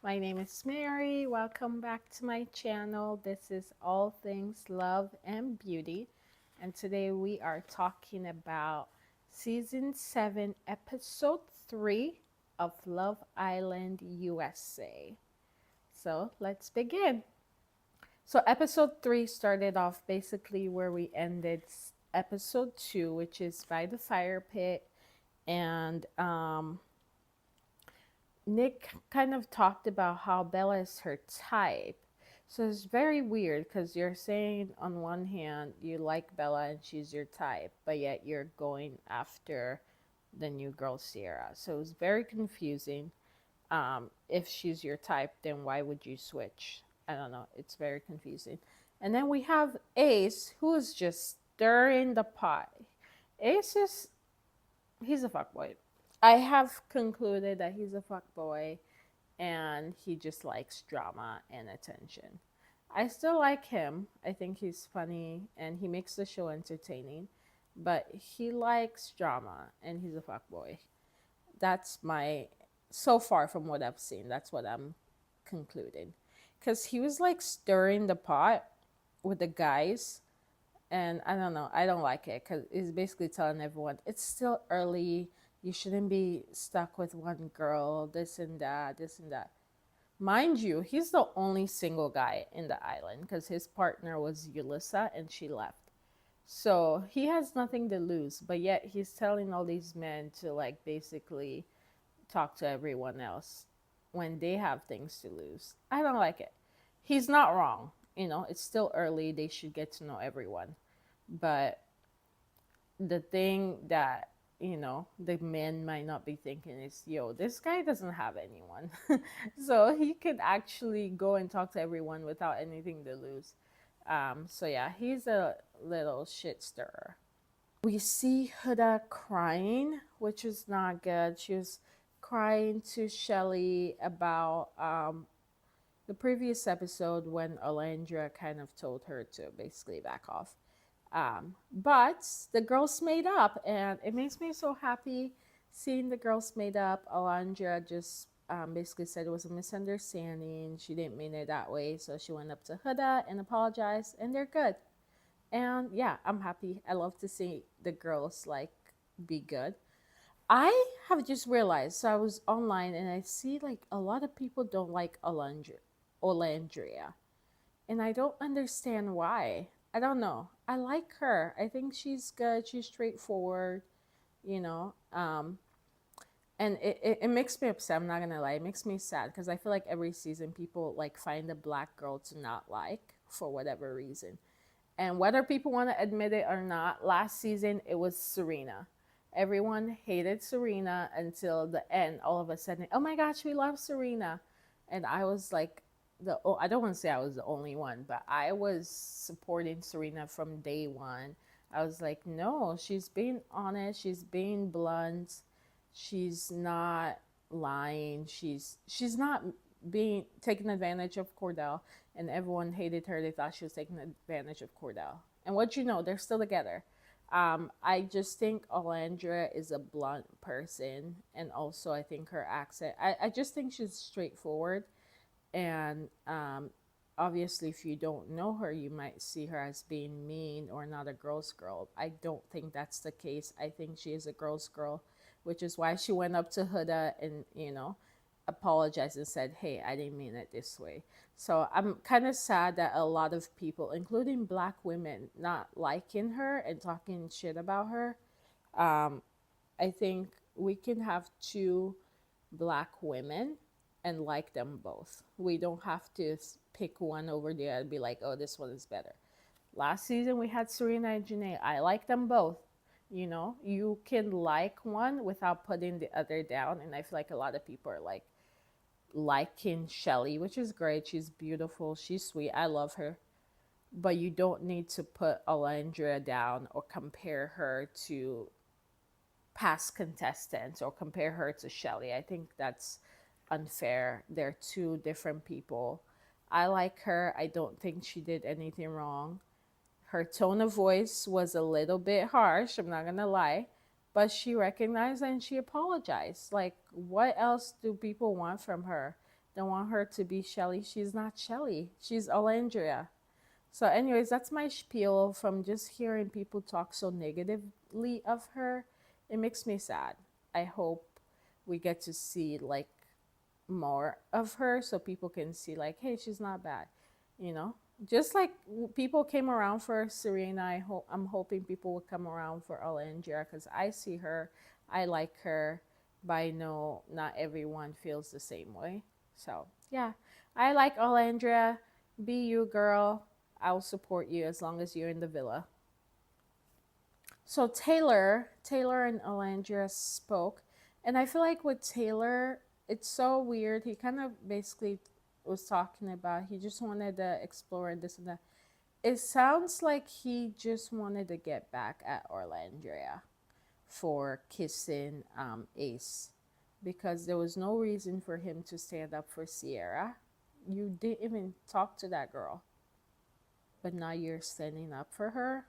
My name is Mary. Welcome back to my channel. This is All Things Love and Beauty. And today we are talking about Season 7, Episode 3 of Love Island, USA. So let's begin. So, Episode 3 started off basically where we ended Episode 2, which is by the fire pit. And Nick kind of talked about how Bella is her type. So it's very weird because you're saying on one hand you like Bella and she's your type, but yet you're going after the new girl Sierra. So it's very confusing. If she's your type, then why would you switch? I don't know. It's very confusing. And then we have Ace, who is just stirring the pot. Ace is he's a fuckboy. I have concluded that he's a fuckboy and he just likes drama and attention. I still like him. I think he's funny and he makes the show entertaining, but he likes drama and he's a fuckboy. That's my, so far from what I've seen, that's what I'm concluding. Because he was like stirring the pot with the guys, and I don't know, I don't like it because he's basically telling everyone it's still early, you shouldn't be stuck with one girl, this and that, this and that. Mind you, he's the only single guy in the island because his partner was Yulissa and she left. So he has nothing to lose, but yet he's telling all these men to like basically talk to everyone else when they have things to lose. I don't like it. He's not wrong. It's still early. They should get to know everyone. But the thing that, the men might not be thinking is, yo, this guy doesn't have anyone. So he could actually go and talk to everyone without anything to lose. So yeah, he's a little shit stirrer. We see Huda crying, which is not good. She was crying to Shelly about the previous episode when Olandria kind of told her to basically back off. But the girls made up, and it makes me so happy seeing the girls made up. Olandria just basically said it was a misunderstanding. She didn't mean it that way, so she went up to Huda and apologized, and they're good. And yeah, I'm happy. I love to see the girls like be good. I have just realized, so I was online and I see like a lot of people don't like Olandria. And I don't understand why. I don't know. I like her. I think she's good. She's straightforward, you know. And it makes me upset. I'm not gonna lie. It makes me sad because I feel like every season people like find a black girl to not like for whatever reason. And whether people want to admit it or not, last season it was Serena. Everyone hated Serena until the end. All of a sudden, oh my gosh, we love Serena. And I was like, I don't want to say I was the only one, but I was supporting Serena from day one. I was like, no, she's being honest, she's being blunt, she's not lying, she's not being taking advantage of Cordell, and everyone hated her. They thought she was taking advantage of Cordell. And what you know, they're still together. I just think Olandra is a blunt person, and also I think her accent. I just think she's straightforward, and obviously, if you don't know her, you might see her as being mean or not a girl's girl. I don't think that's the case. I think she is a girl's girl, which is why she went up to Huda and apologized and said, "Hey, I didn't mean it this way." So I'm kind of sad that a lot of people, including black women, not liking her and talking shit about her. Um, I think we can have two black women and like them both. We don't have to pick one over the other and be like, oh, this one is better. Last season we had Serena and Janae. I like them both. You can like one without putting the other down. And I feel like a lot of people are like liking Shelly, which is great. She's beautiful. She's sweet. I love her. But you don't need to put Alondra down or compare her to past contestants or compare her to Shelly. I think that's unfair. They're two different people. I like her. I don't think she did anything wrong. Her tone of voice was a little bit harsh, I'm not gonna lie, but she recognized and she apologized. Like, what else do people want from her don't want her to be Shelly. She's not Shelly. She's Olandria. So, anyways, that's my spiel from just hearing people talk so negatively of her. It makes me sad. I hope we get to see like more of her so people can see like, hey, she's not bad, you know. Just like people came around for Serena, I'm hoping people will come around for Olandria because I see her, I like her, but I know not everyone feels the same way. So yeah, I like Olandria. Be you, girl. I'll support you as long as you're in the villa. So Taylor and Alandria spoke, and I feel like with Taylor, it's so weird. He kind of basically was talking about he just wanted to explore and this and that. It sounds like he just wanted to get back at Orlandria for kissing Ace, because there was no reason for him to stand up for Sierra. You didn't even talk to that girl, but now you're standing up for her.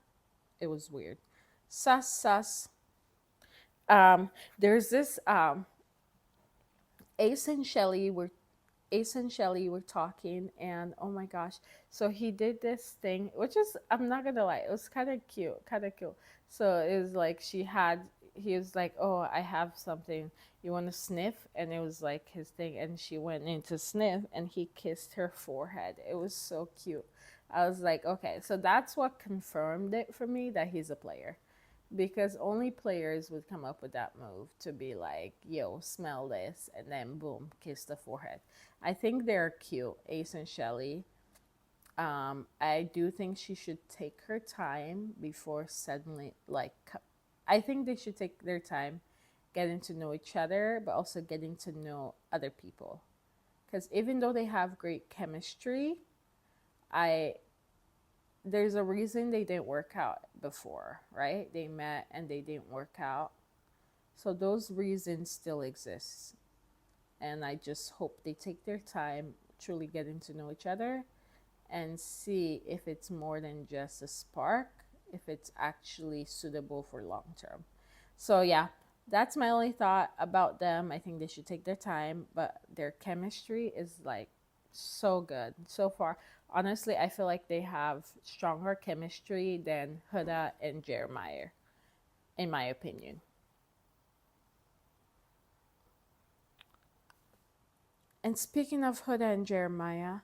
It was weird. Sus sus. Um, there's this Ace and Shelly were Ace and Shelly were talking, and oh my gosh, so he did this thing, which is, I'm not gonna lie, it was kind of cute. So it was like he was like, oh, I have something. You want to sniff? And it was like his thing, and she went in to sniff, and he kissed her forehead. It was so cute. I was like, okay, so that's what confirmed it for me that he's a player, because only players would come up with that move to be like, yo, smell this, and then boom, kiss the forehead. I think they're cute, Ace and Shelly. I do think she should take her time before suddenly, like, I think they should take their time getting to know each other, but also getting to know other people. Because even though they have great chemistry, I there's a reason they didn't work out before, right? They met and they didn't work out. So those reasons still exist. And I just hope they take their time truly getting to know each other and see if it's more than just a spark, if it's actually suitable for long term. So yeah, that's my only thought about them. I think they should take their time, but their chemistry is like so good so far. Honestly, I feel like they have stronger chemistry than Huda and Jeremiah, in my opinion. And speaking of Huda and Jeremiah,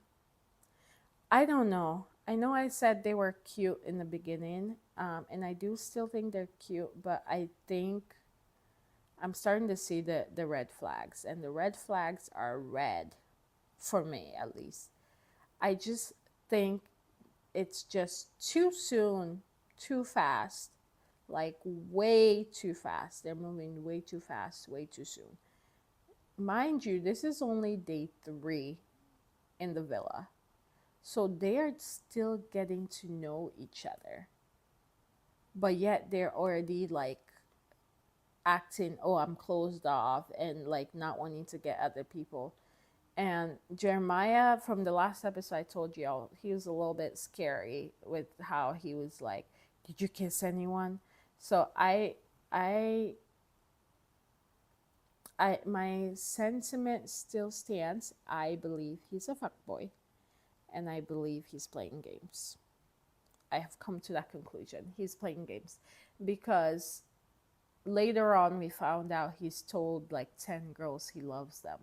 I don't know. I know I said they were cute in the beginning, and I do still think they're cute, but I think I'm starting to see the red flags, and the red flags are red for me at least. I just think it's just too soon, too fast, like way too fast. They're moving way too fast, way too soon. Mind you, this is only day 3 in the villa. So they are still getting to know each other. But yet they're already like acting, oh, I'm closed off, and like not wanting to get other people. And Jeremiah, from the last episode I told you, he was a little bit scary with how he was like, "Did you kiss anyone?" So I, my sentiment still stands. I believe he's a fuckboy, and I believe he's playing games. I have come to that conclusion. He's playing games because later on we found out he's told like 10 girls he loves them.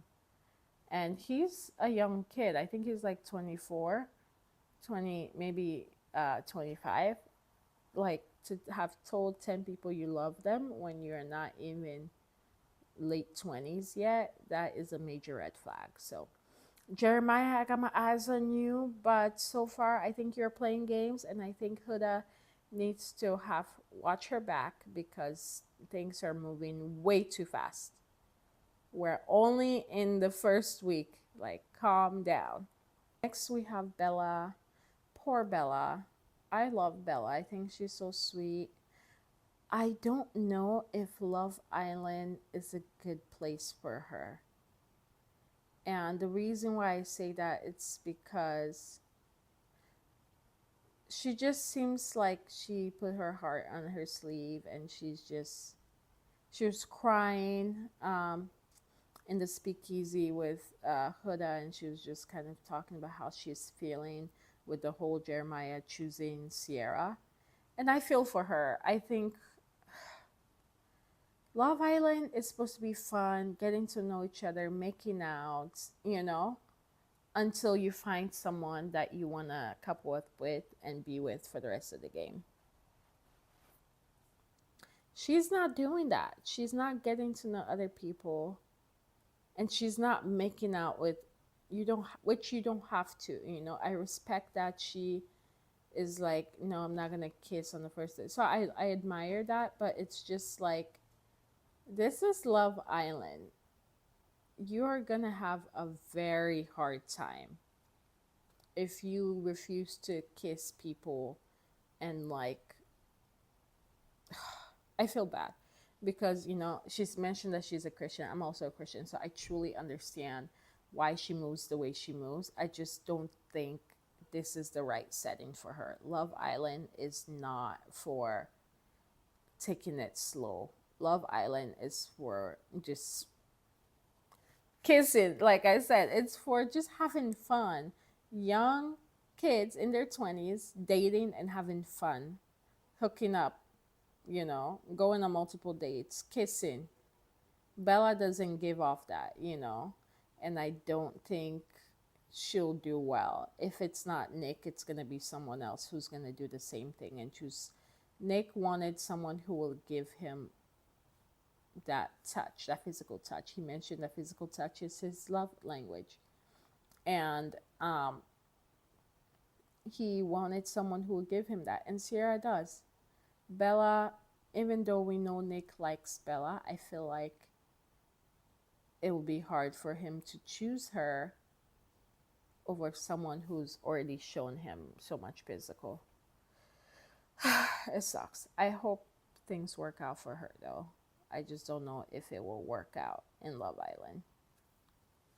And he's a young kid. I think he's like 24, 20, maybe 25. Like to have told 10 people you love them when you're not even late 20s yet, that is a major red flag. So, Jeremiah, I got my eyes on you, but so far I think you're playing games, and I think Huda needs to have watch her back because things are moving way too fast. We're only in the first week. Like, calm down. Next, we have Bella. Poor Bella. I love Bella. I think she's so sweet. I don't know if Love Island is a good place for her. And the reason why I say that it's because she just seems like she put her heart on her sleeve, and she was crying. in the speakeasy with Huda, and she was just kind of talking about how she's feeling with the whole Jeremiah choosing Sierra. And I feel for her. I think Love Island is supposed to be fun, getting to know each other, making out, until you find someone that you want to couple up with and be with for the rest of the game. She's not doing that. She's not getting to know other people, and she's not making out with you don't which you don't have to. I respect that she is like, no, I'm not gonna kiss on the first day. So I admire that, but it's just like, this is Love Island. You are gonna have a very hard time if you refuse to kiss people. And like, I feel bad because she's mentioned that she's a Christian. I'm also a Christian, so I truly understand why she moves the way she moves. I just don't think this is the right setting for her. Love Island is not for taking it slow. Love Island is for just kissing. Like I said, it's for just having fun. Young kids in their 20s dating and having fun, hooking up, going on multiple dates, kissing. Bella doesn't give off that. And I don't think she'll do well. If it's not Nick, it's going to be someone else who's going to do the same thing and choose. Nick wanted someone who will give him that touch, that physical touch. He mentioned that physical touch is his love language. And he wanted someone who would give him that. And Sierra does. Bella, even though we know Nick likes Bella, I feel like it will be hard for him to choose her over someone who's already shown him so much physical. It sucks. I hope things work out for her, though. I just don't know if it will work out in Love Island.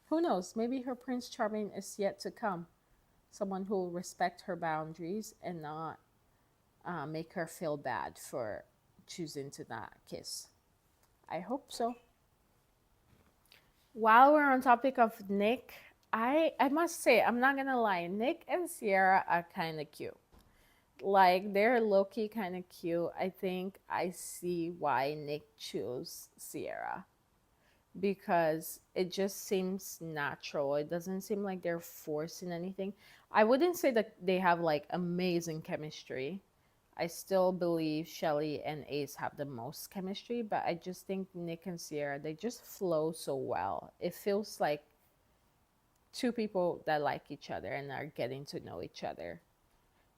Who knows? Maybe her Prince Charming is yet to come. Someone who will respect her boundaries and not make her feel bad for choosing to not kiss. I hope so. While we're on topic of Nick, I must say, I'm not gonna lie, Nick and Sierra are kind of cute. Like, they're low key kind of cute. I think I see why Nick chose Sierra, because it just seems natural. It doesn't seem like they're forcing anything. I wouldn't say that they have like amazing chemistry. I still believe Shelly and Ace have the most chemistry, but I just think Nick and Sierra, they just flow so well. It feels like two people that like each other and are getting to know each other.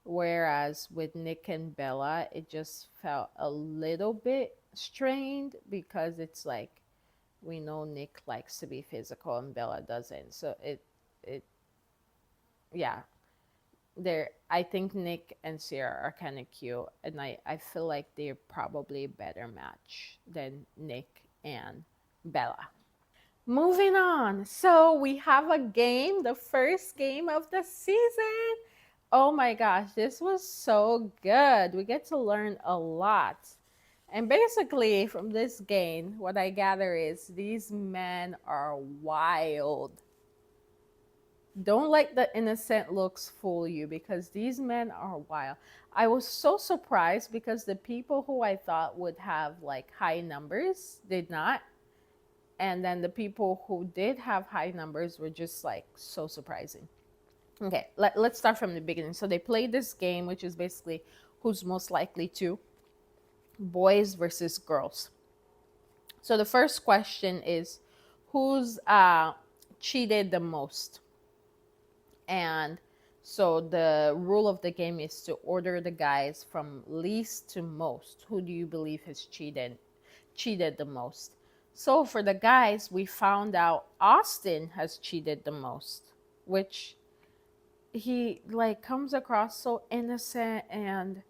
Whereas with Nick and Bella, it just felt a little bit strained because it's like, we know Nick likes to be physical and Bella doesn't. So it yeah. I think Nick and Sierra are kind of cute, and I feel like they're probably a better match than Nick and Bella. Moving on. So we have a game, the first game of the season. Oh my gosh, this was so good. We get to learn a lot. And basically, from this game, what I gather is these men are wild. Don't let the innocent looks fool you, because these men are wild. I was so surprised because the people who I thought would have like high numbers did not. And then the people who did have high numbers were just like so surprising. Okay, let's start from the beginning. So they played this game, which is basically who's most likely to, boys versus girls. So the first question is, who's cheated the most? And so the rule of the game is to order the guys from least to most. Who do you believe has cheated the most? So for the guys, we found out Austin has cheated the most, which he like comes across so innocent, and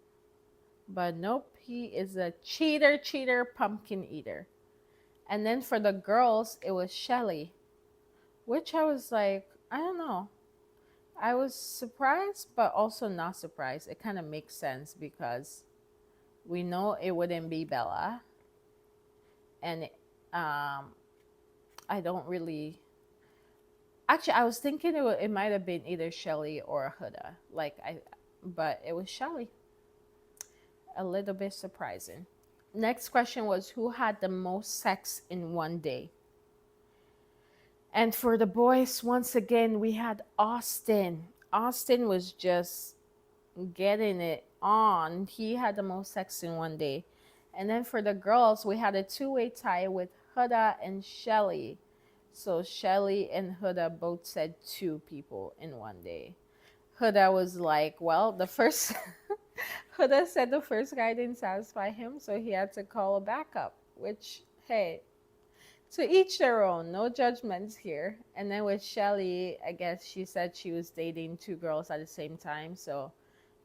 but nope, he is a cheater, pumpkin eater. And then for the girls, it was Shelly, which I was like, I don't know. I was surprised, but also not surprised. It kind of makes sense because we know it wouldn't be Bella, and um, I don't really. Actually, I was thinking it might have been either Shelly or Huda. But it was Shelly. A little bit surprising. Next question was who had the most sex in one day? And for the boys, once again, we had Austin. Austin was just getting it on. He had the most sex in one day. And then for the girls, we had a two-way tie with Huda and Shelly. So Shelly and Huda both said two people in one day. Huda was like, well, the first Huda said the first guy didn't satisfy him, so he had to call a backup, which, hey, to each their own, no judgments here. And then with Shelly, I guess she said she was dating two girls at the same time, so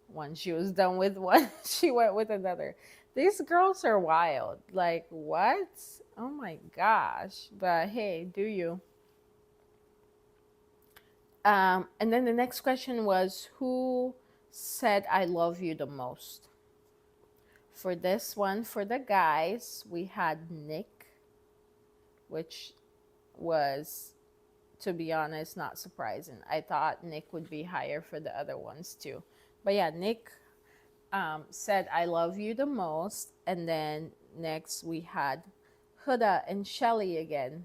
when she was done with one, she went with another. These girls are wild. Like, what? Oh my gosh. But hey, do you? And then the next question was who said I love you the most? For this one, for the guys, we had Nick, which was, to be honest, not surprising. I thought Nick would be higher for the other ones too. But yeah, Nick said I love you the most. And then next we had Huda and Shelly again.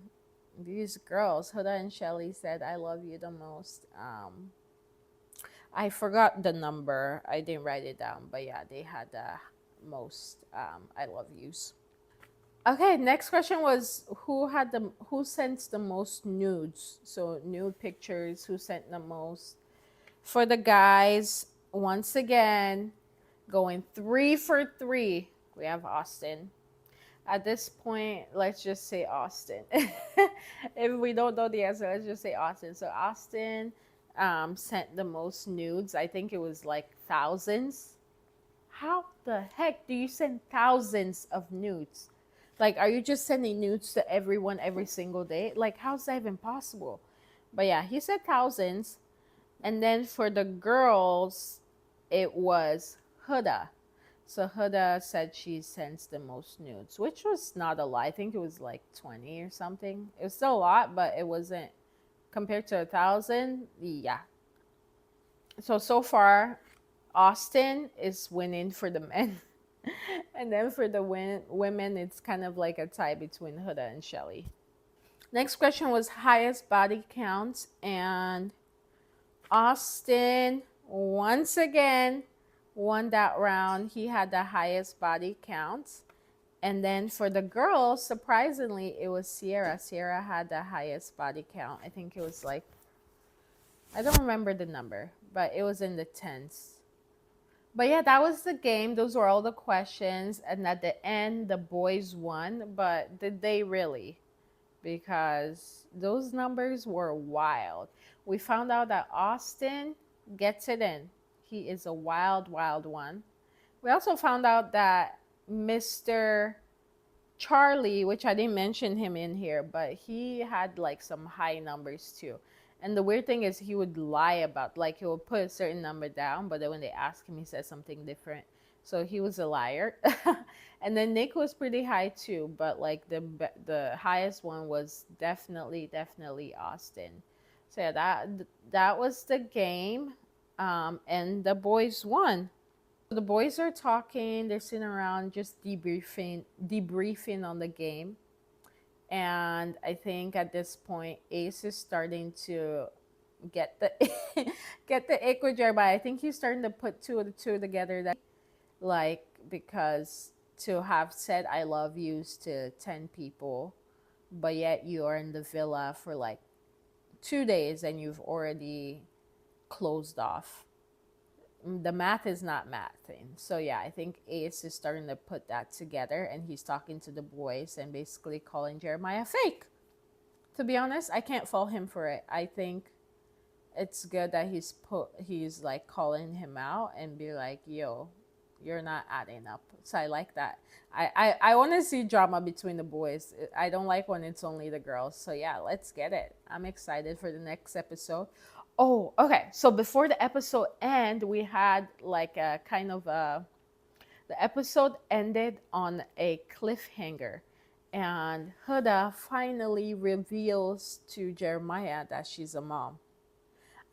These girls, Huda and Shelly, said I love you the most. I forgot the number. I didn't write it down, but yeah, they had the most I love yous. Okay, next question was who sent the most nudes? So nude pictures, who sent the most? For the guys, once again, going 3 for 3. We have Austin. At this point, let's just say Austin. If we don't know the answer, let's just say Austin. So Austin sent the most nudes. I think it was like thousands. How the heck do you send thousands of nudes? Like, are you just sending nudes to everyone every single day? Like, how's that even possible? But yeah, he said thousands. And then for the girls, it was Huda. So Huda said she sends the most nudes, which was not a lot. I think it was like 20 or something. It was still a lot, but it wasn't compared to 1,000. Yeah. So far, Austin is winning for the men. And then for the women, it's kind of like a tie between Huda and Shelly. Next question was highest body count. And Austin, once again, won that round. He had the highest body count. And then for the girls, surprisingly, it was Sierra. Sierra had the highest body count. I think it was like, I don't remember the number, but it was in the tens. But yeah, that was the game. Those were all the questions. And at the end, the boys won. But did they really? Because those numbers were wild. We found out that Austin gets it in. He is a wild, wild one. We also found out that Mr. Charlie, which I didn't mention him in here, but he had like some high numbers too. And the weird thing is he would lie about, like he would put a certain number down, but then when they ask him, he says something different. So he was a liar. And then Nick was pretty high too, but like the highest one was definitely Austin. So yeah, that was the game, and the boys won. The boys are talking, they're sitting around just debriefing on the game. And I think at this point Ace is starting to get the get the ick with Jeremiah. I think he's starting to put two of the two together, that like, because to have said I love yous to 10 people, but yet you are in the villa for like 2 days and you've already closed off. The math is not mathing. So yeah, I think Ace is starting to put that together, and he's talking to the boys and basically calling Jeremiah fake. To be honest, I can't fault him for it. I think it's good that he's like calling him out and be like, yo, you're not adding up. So I like that. I want to see drama between the boys. I don't like when it's only the girls. So yeah, let's get it. I'm excited for the next episode. Oh, okay. So before the episode end, we had like a kind of the episode ended on a cliffhanger. And Huda finally reveals to Jeremiah that she's a mom.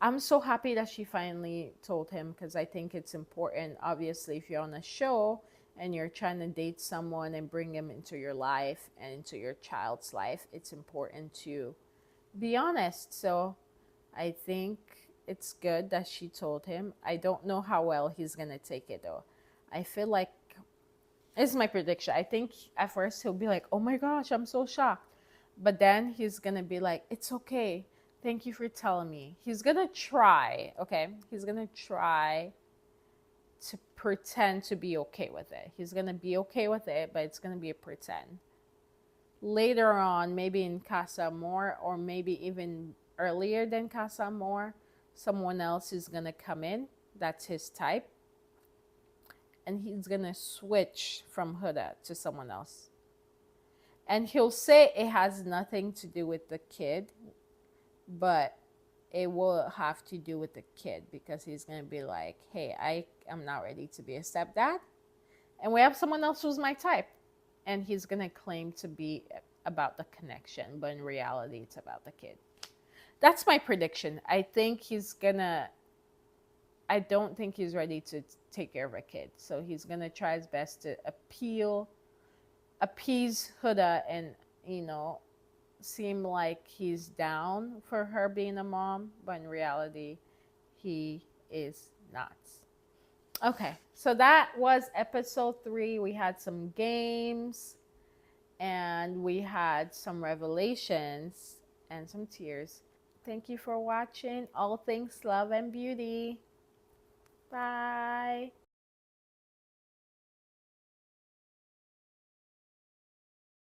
I'm so happy that she finally told him because I think it's important. Obviously, if you're on a show and you're trying to date someone and bring them into your life and into your child's life, it's important to be honest. So I think it's good that she told him. I don't know how well he's going to take it though. I feel like this is my prediction. I think at first he'll be like, oh my gosh, I'm so shocked. But then he's going to be like, it's okay. Thank you for telling me. He's going to try, okay? He's going to try to pretend to be okay with it. He's going to be okay with it, but it's going to be a pretend. Later on, maybe in Casa Amor, or maybe even earlier than Casa Amor, someone else is going to come in. That's his type. And he's going to switch from Huda to someone else. And he'll say it has nothing to do with the kid, but it will have to do with the kid because he's going to be like, hey, I am not ready to be a stepdad. And we have someone else who's my type. And he's going to claim to be about the connection, but in reality, it's about the kid. That's my prediction. I don't think he's ready to take care of a kid. So he's going to try his best to appease Huda and, seem like he's down for her being a mom, but in reality, he is not. Okay, so that was episode 3. We had some games and we had some revelations and some tears. Thank you for watching All Things Love and Beauty. Bye.